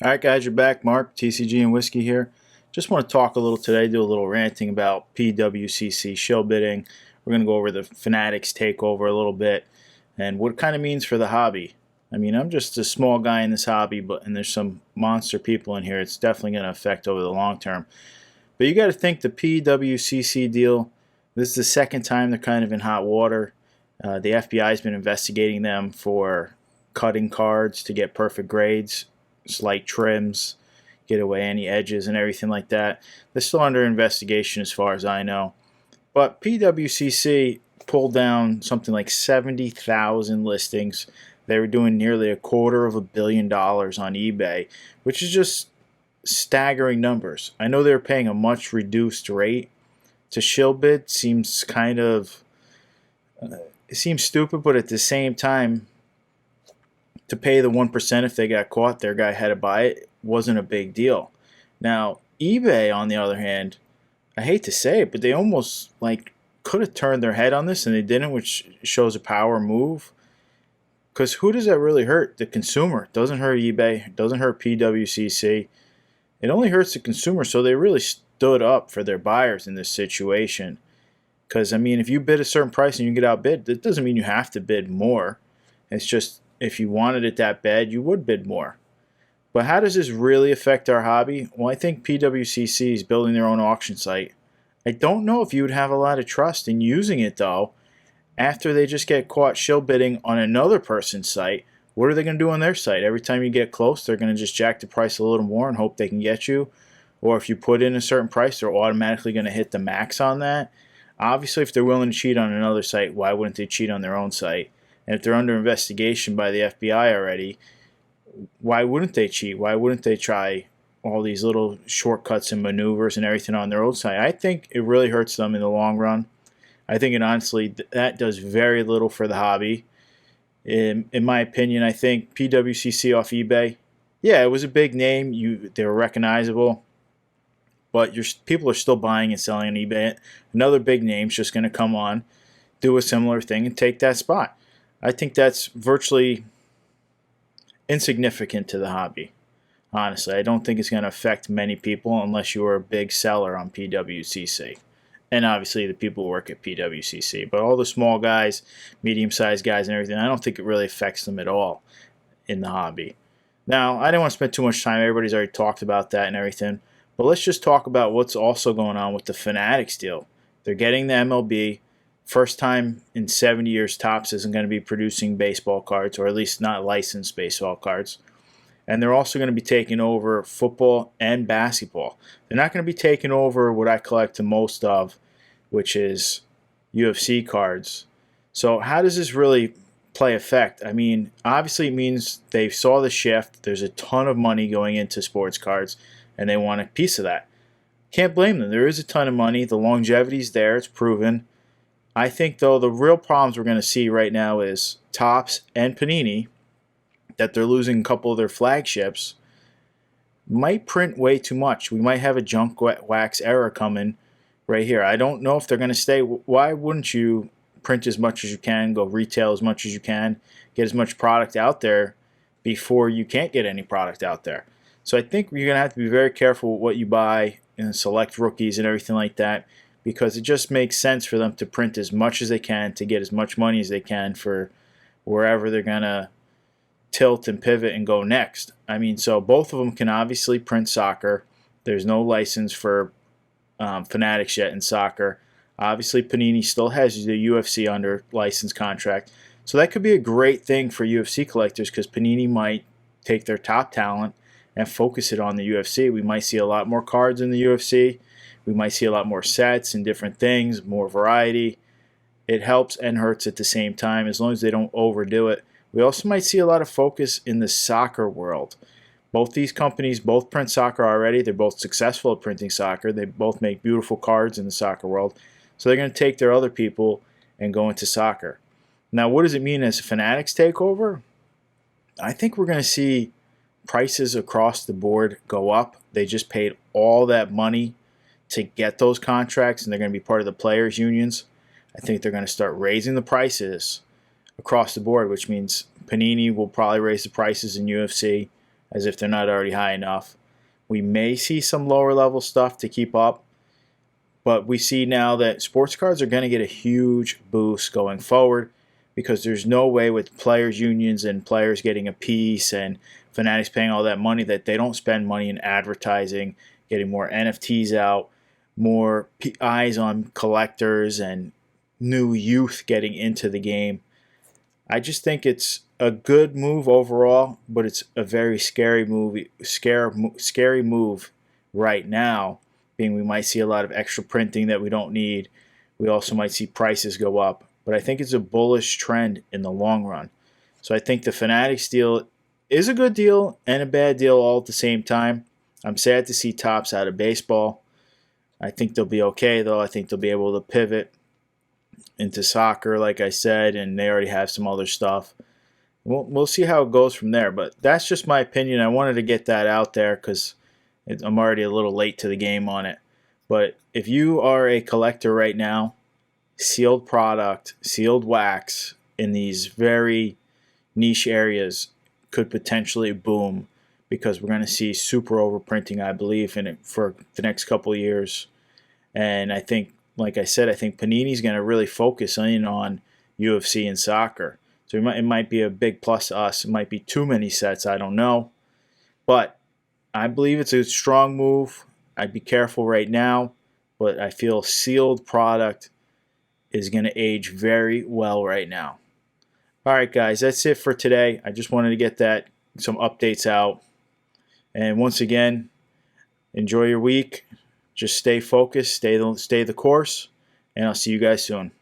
All right, guys, you're back. Mark, TCG and Whiskey here. Just want to talk a little today, do a little ranting about PWCC shill bidding. We're going to go over the Fanatics takeover a little bit and what it kind of means for the hobby. I mean, I'm just a small guy in this hobby, and there's some monster people in here. It's definitely going to affect over the long term. But you got to think the PWCC deal, this is the second time they're kind of in hot water. The FBI has been investigating them for cutting cards to get perfect grades, slight trims, get away any edges and everything like that. They're still under investigation as far as I know. But PWCC pulled down something like 70,000 listings. They were doing nearly $250 million on eBay, which is just staggering numbers. I know they were paying a much reduced rate. To shill bid seems kind of it seems stupid, but at the same time, to pay the 1% if they got caught, their guy had to buy it, wasn't a big deal. Now, eBay, on the other hand, I hate to say it, but they almost like could have turned their head on this and they didn't, which shows a power move. Because who does that really hurt? The consumer. It doesn't hurt eBay. It doesn't hurt PWCC. It only hurts the consumer, so they really stood up for their buyers in this situation. Because, I mean, if you bid a certain price and you get outbid, that doesn't mean you have to bid more. It's just if you wanted it that bad, you would bid more. But how does this really affect our hobby? Well, I think PWCC is building their own auction site. I don't know if you would have a lot of trust in using it, though, after they just get caught shill bidding on another person's site. What are they going to do on their site? Every time you get close, they're going to just jack the price a little more and hope they can get you. Or if you put in a certain price, they're automatically going to hit the max on that. Obviously, if they're willing to cheat on another site, why wouldn't they cheat on their own site? And if they're under investigation by the FBI already, why wouldn't they cheat? Why wouldn't they try all these little shortcuts and maneuvers and everything on their own site? I think it really hurts them in the long run. I think, and honestly, that does very little for the hobby. In my opinion, I think PWCC off eBay, yeah, it was a big name. They were recognizable, but people are still buying and selling on eBay. Another big name's just going to come on, do a similar thing, and take that spot. I think that's virtually insignificant to the hobby. Honestly, I don't think it's going to affect many people unless you are a big seller on PWCC. And obviously the people who work at PWCC. But all the small guys, medium-sized guys and everything, I don't think it really affects them at all in the hobby. Now, I didn't want to spend too much time. Everybody's already talked about that and everything. But let's just talk about what's also going on with the Fanatics deal. They're getting the MLB. First time in 70 years, Topps isn't going to be producing baseball cards, or at least not licensed baseball cards. And they're also going to be taking over football and basketball. They're not going to be taking over what I collect the most of, which is UFC cards. So how does this really play effect? I mean, obviously it means they saw the shift. There's a ton of money going into sports cards, and they want a piece of that. Can't blame them. There is a ton of money. The longevity's there. It's proven. I think, though, the real problems we're going to see right now is Topps and Panini, that they're losing a couple of their flagships, might print way too much. We might have a junk wax era coming right here. I don't know if they're going to stay. Why wouldn't you print as much as you can, go retail as much as you can, get as much product out there before you can't get any product out there? So I think you're going to have to be very careful with what you buy and select rookies and everything like that, because it just makes sense for them to print as much as they can to get as much money as they can for wherever they're going to tilt and pivot and go next. I mean, so both of them can obviously print soccer. There's no license for Fanatics yet in soccer. Obviously, Panini still has the UFC under license contract. So that could be a great thing for UFC collectors, because Panini might take their top talent and focus it on the UFC. We might see a lot more cards in the UFC. We might see a lot more sets and different things, more variety. It helps and hurts at the same time, as long as they don't overdo it. We also might see a lot of focus in the soccer world. Both these companies both print soccer already. They're both successful at printing soccer. They both make beautiful cards in the soccer world. So they're going to take their other people and go into soccer. Now, what does it mean as a Fanatics takeover? I think we're going to see prices across the board go up. They just paid all that money to get those contracts, and they're going to be part of the players' unions. I think they're going to start raising the prices across the board, which means Panini will probably raise the prices in UFC. as if they're not already high enough. We may see some lower level stuff to keep up, but we see now that sports cards are going to get a huge boost going forward, because there's no way with players' unions and players getting a piece and Fanatics paying all that money that they don't spend money in advertising, getting more NFTs out, more eyes on collectors, and new youth getting into the game. I just think it's a good move overall, but it's a very scary move right now, being we might see a lot of extra printing that we don't need. We also might see prices go up, but I think it's a bullish trend in the long run. So I think the Fanatics deal is a good deal and a bad deal all at the same time. I'm sad to see Topps out of baseball. I think they'll be okay, though. I think they'll be able to pivot into soccer, like I said, and they already have some other stuff. We'll see how it goes from there, but that's just my opinion. I wanted to get that out there because I'm already a little late to the game on it. But if you are a collector right now, sealed product, sealed wax in these very niche areas could potentially boom, because we're going to see super overprinting, I believe, in it for the next couple of years. And I think, like I said, I think Panini's going to really focus in on UFC and soccer. So it might be a big plus to us. It might be too many sets, I don't know. But I believe it's a strong move. I'd be careful right now, but I feel sealed product is going to age very well right now. All right, guys, that's it for today. I just wanted to get some updates out. And once again, enjoy your week. Just stay focused, stay the course, and I'll see you guys soon.